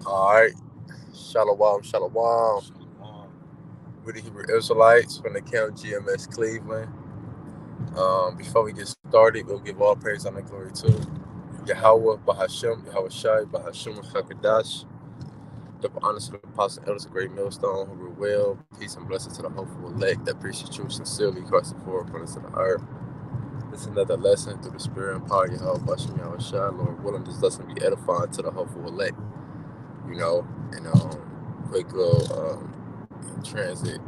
All right. Shalom, shalom. Shalom. We're the Hebrew Israelites from the Camp GMS Cleveland. Before we get started, we'll give all praise and glory to Yahweh, Bahashem, Yahweh Shai, Bahashem, Hakadash. Double honors to the apostle elders of Great Millstone who rule well. Peace and blessings to the hopeful elect that appreciate you sincerely, Christ the forward from us to the earth. It's another lesson through the spirit and power of Yahweh, Bahashem, Yahweh Shai. Lord willing, this lesson be edifying to the hopeful elect. And quick little transit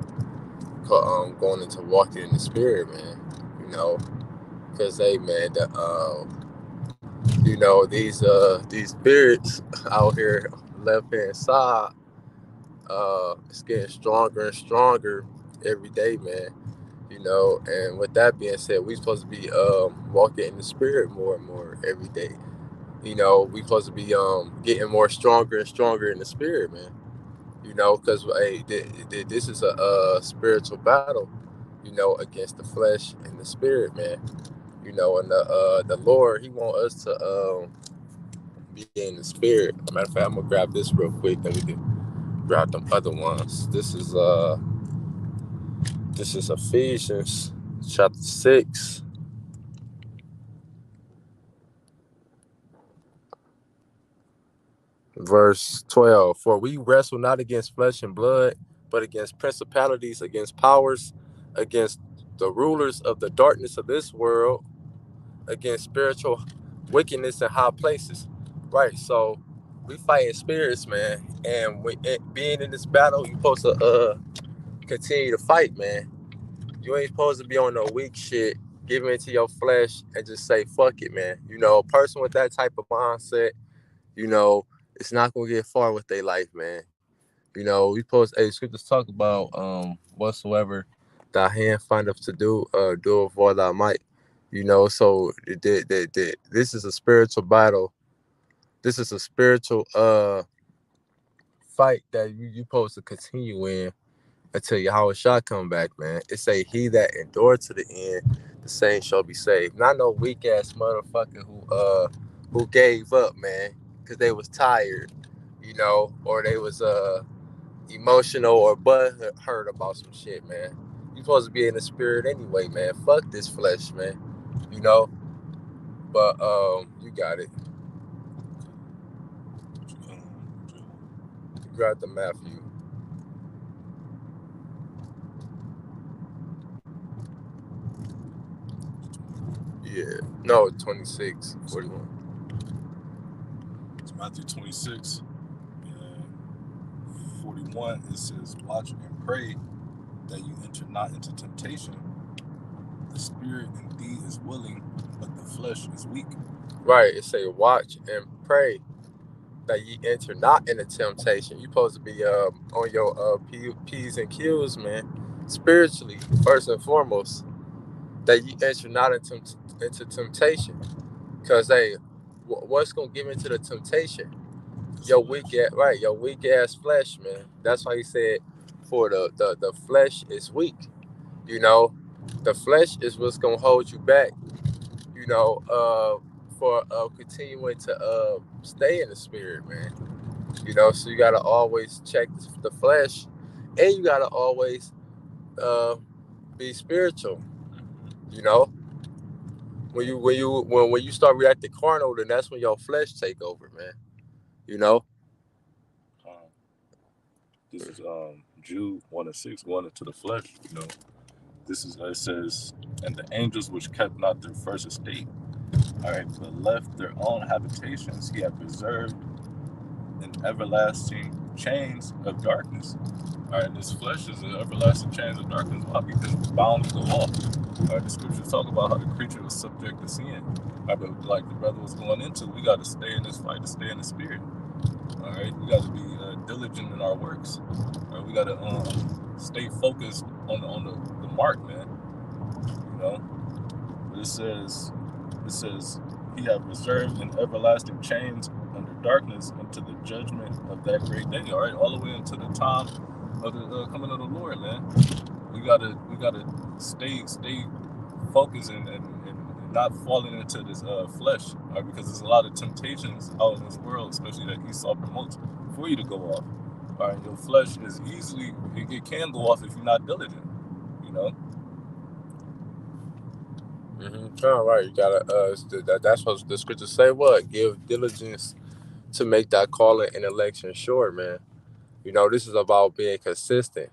going into walking in the spirit, man. Because hey, man, these spirits out here left hand side, it's getting stronger and stronger every day, man. And with that being said, we supposed to be walking in the spirit more and more every day. We supposed to be getting more stronger and stronger in the spirit, man. Because hey, this is a spiritual battle, against the flesh and the spirit, man. And the Lord, He want us to be in the spirit. Matter of fact, I'm gonna grab this real quick, then we can grab them other ones. This is Ephesians chapter 6, verse 12. For we wrestle not against flesh and blood, but against principalities, against powers, against the rulers of the darkness of this world, against spiritual wickedness in high places. Right. So we fighting spirits, man. And being in this battle, you supposed to continue to fight, man. You ain't supposed to be on no weak shit, give into your flesh and just say fuck it, man. A person with that type of mindset, you know, it's not gonna get far with their life, man. We supposed hey, scriptures talk about whatsoever thy hand findeth to do of all thy might. So this is a spiritual battle. This is a spiritual fight that you supposed to continue in until Yahweh Shah come back, man. It say he that endured to the end, the same shall be saved. Not no weak ass motherfucker who gave up, man, because they was tired, or they was emotional or butt hurt about some shit, man. You supposed to be in the spirit anyway, man. Fuck this flesh, man. You know, but you got it. What you want? You got the Matthew. Yeah, no, 26:41. It's Matthew 26 and 41. It says, "Watch and pray that you enter not into temptation. The spirit indeed is willing, but the flesh is weak." Right, it say watch and pray that ye enter not into temptation. You supposed to be on your P's and Q's, man. Spiritually, first and foremost, that ye enter not into temptation. Cause hey, what's gonna give into the temptation? This Your weak flesh. ass, right? Your weak ass flesh, man. That's why he said, for the flesh is weak. You know, the flesh is what's gonna hold you back. You know, for continuing to stay in the spirit, man. So you gotta always check the flesh, and you gotta always uh, be spiritual. You know, when you start reacting carnal, then that's when your flesh take over, man. You know. Um, this is Jude 1:6 going into the flesh. This is it says, "And the angels which kept not their first estate, all right, but left their own habitations, he had preserved in everlasting chains of darkness." All right, this flesh is an everlasting chains of darkness. Why? Because it's bound to go off. All right, the scriptures talk about how the creature was subject to sin. All right, but like the brother was going into, we got to stay in this fight to stay in the spirit. All right, we got to be diligent in our works. All right, we got to stay focused on the mark, man. You know, but it says he have reserved in everlasting chains under darkness unto the judgment of that great day. All right, all the way until the time of the coming of the Lord, man. We gotta stay focused and not falling into this flesh, all right? Because there's a lot of temptations out in this world, especially that Esau promotes for you to go off. All right, your flesh is easily it can go off if you're not diligent. You know, All right, you gotta. That's what the scriptures say. What give diligence to make that calling and election sure, man. This is about being consistent.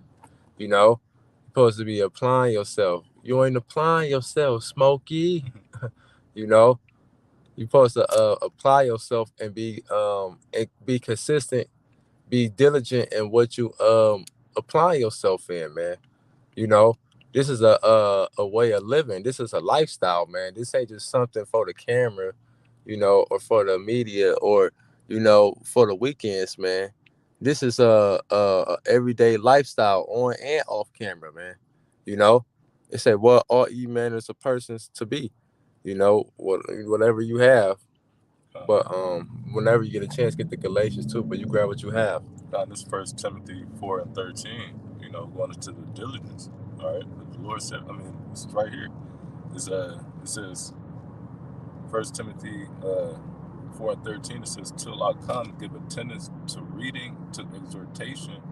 You know, you're supposed to be applying yourself. You ain't applying yourself, Smokey. You know, you're supposed to apply yourself and be consistent, be diligent in what you apply yourself in, man. You know, this is a way of living. This is a lifestyle, man. This ain't just something for the camera, or for the media, or for the weekends, man. This is a everyday lifestyle on and off camera, man. You know, it said what ought ye manners of persons to be. Whatever you have. But whenever you get a chance, get the Galatians too. But you grab what you have. this First Timothy 4:13. You know, going into the diligence. All right, the Lord said. I mean, this is right here. It says First Timothy 4:13. It says, "Till I come, give attendance to reading, to exhortation,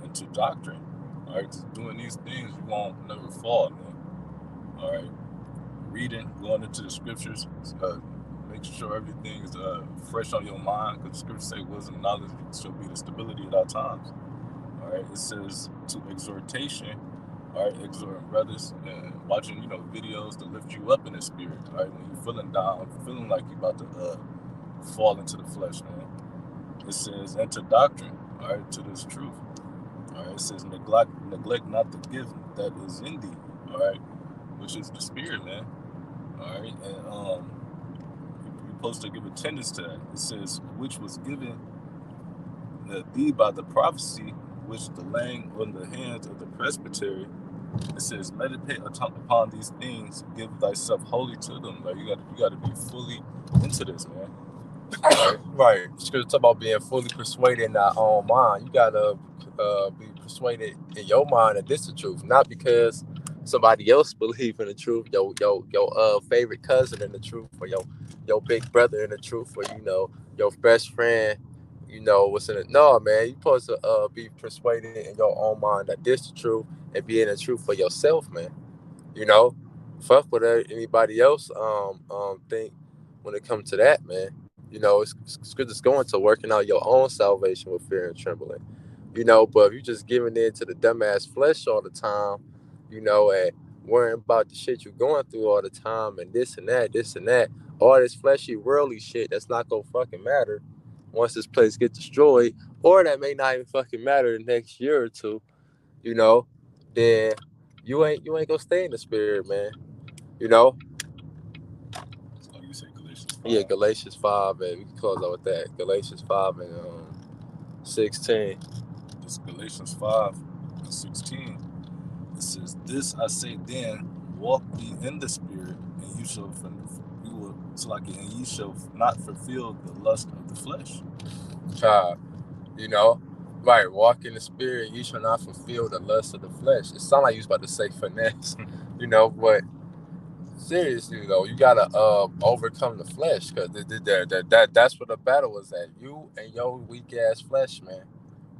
and to doctrine." All right, just doing these things, you won't never fall, man. All right, reading, going into the scriptures, making sure everything is fresh on your mind, because the scriptures say wisdom and knowledge shall be the stability at our times. All right, it says to exhortation. All right, exhorting brothers and watching videos to lift you up in the spirit. All right, when you're feeling down, feeling like you're about to fall into the flesh, man. It says enter doctrine. All right, to this truth. All right, it says neglect not the gift that is in thee. All right, which is the spirit, man. All right, and you're supposed to give attendance to that. It says which was given thee by the prophecy which the laying on the hands of the presbytery. It says meditate upon these things, give thyself wholly to them. Like you got to be fully into this, man. Right. Scripture talk about being fully persuaded in thy own mind. You gotta be persuaded in your mind that this is the truth, not because somebody else believe in the truth. Your favorite cousin in the truth, or your big brother in the truth, or your best friend. What's in it? No, man. You supposed to be persuaded in your own mind that this is the truth, and be in the truth for yourself, man. You know, fuck what anybody else think when it comes to that, man. It's good just going to working out your own salvation with fear and trembling. But if you just giving in to the dumbass flesh all the time, and worrying about the shit you're going through all the time, and this and that, all this fleshy worldly shit that's not gonna fucking matter once this place gets destroyed, or that may not even fucking matter the next year or two, you know, then you ain't gonna stay in the spirit, man. You know? So you say Galatians Yeah, 5. Galatians 5, and we can close out with that. Galatians 5 and 16. This Galatians 5:16. It says, "This I say then, walk ye in the spirit, and you shall you will and ye shall not fulfill the lust of the flesh." Child, you know? Right, walk in the spirit, you shall not fulfill the lust of the flesh. It sounds like you was about to say finesse, but seriously though, you gotta overcome the flesh, because that's where the battle was at. You and your weak ass flesh, man.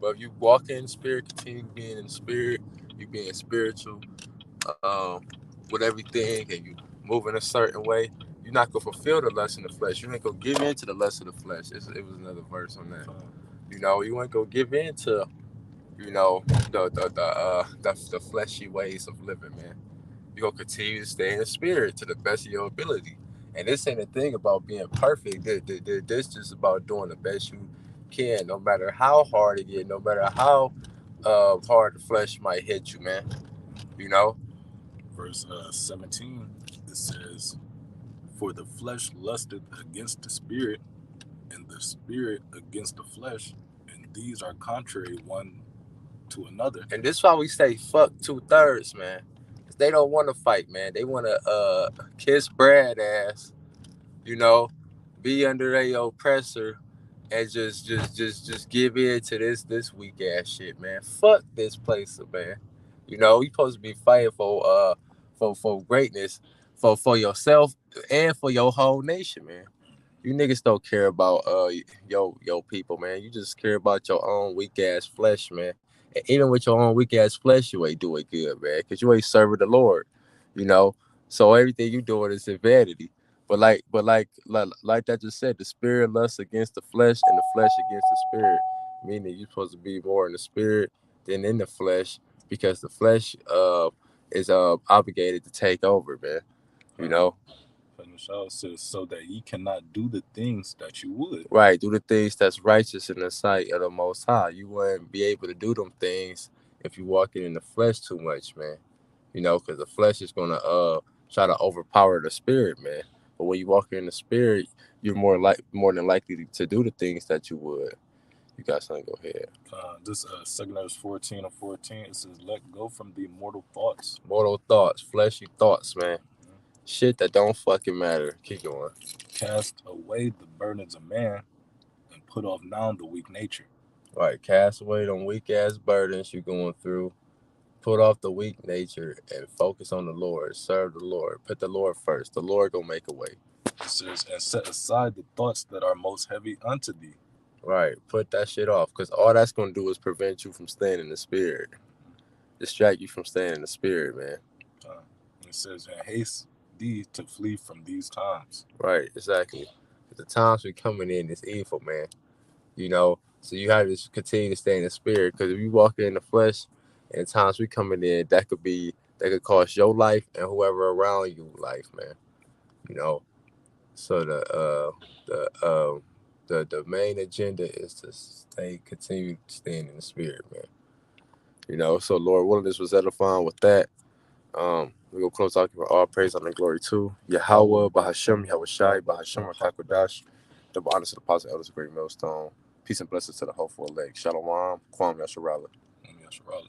But if you walk in the spirit, continue being in the spirit, you being spiritual, um, with everything, and you move in a certain way, you're not gonna fulfill the lust in the flesh. You ain't gonna give in to the lust of the flesh. It was another verse on that. You ain't gonna give in to the fleshy ways of living, man. You're gonna continue to stay in the spirit to the best of your ability. And this ain't a thing about being perfect. This just about doing the best you can, no matter how hard it get, no matter how hard the flesh might hit you, man. You know? Verse 17. It says, "For the flesh lusteth against the spirit, and the spirit against the flesh, and these are contrary one to another." And this is why we say fuck 2/3, man. 'Cause they don't want to fight, man. They want to kiss Brad ass, you know, be under their oppressor, and just give in to this weak ass shit, man. Fuck this place, man. You supposed to be fighting for greatness, for yourself and for your whole nation, man. You niggas don't care about yo people, man. You just care about your own weak ass flesh, man. And even with your own weak ass flesh, you ain't doing good, man, because you ain't serving the Lord, you know. So everything you doing is in vanity. But like that just said, the spirit lusts against the flesh, and the flesh against the spirit. Meaning you're supposed to be more in the spirit than in the flesh, because the flesh is obligated to take over, man. You Uh, know. and the show says, so that ye cannot do the things that you would. Right, do the things that's righteous in the sight of the Most High. You wouldn't be able to do them things if you walking in the flesh too much, man. You know, because the flesh is gonna try to overpower the spirit, man. But when you walk in the spirit, you're more than likely to do the things that you would. You got something? Go ahead. This 2 14 and 14, it says, let go from the mortal thoughts. Mortal thoughts, fleshy thoughts, man. Shit that don't fucking matter. Keep going. Cast away the burdens of man and put off now the weak nature. Right, cast away them weak ass burdens you going through. Put off the weak nature and focus on the Lord. Serve the Lord. Put the Lord first. The Lord gonna make a way. It says, and set aside the thoughts that are most heavy unto thee. Right. Put that shit off. Because all that's gonna do is prevent you from staying in the spirit. Distract you from staying in the spirit, man. Uh, it says, and haste thee to flee from these times. Right, exactly. The times we coming in is evil, man. You know, so you have to continue to stay in the spirit. Because if you walk in the flesh, and times we coming in, that could cost your life and whoever around you life, man. You know, so the the main agenda is to continue staying in the spirit, man. You know, so Lord willing, this was edifying with that. We gonna close out, give all praise and glory to Yahweh, Bahashem, Yahweh Shai, Bahashem, Rakakodash, double honor to the positive elders of Great Millstone. Peace and blessings to the hopeful elect. Shalom, Kwam Yasharala. Yasharala.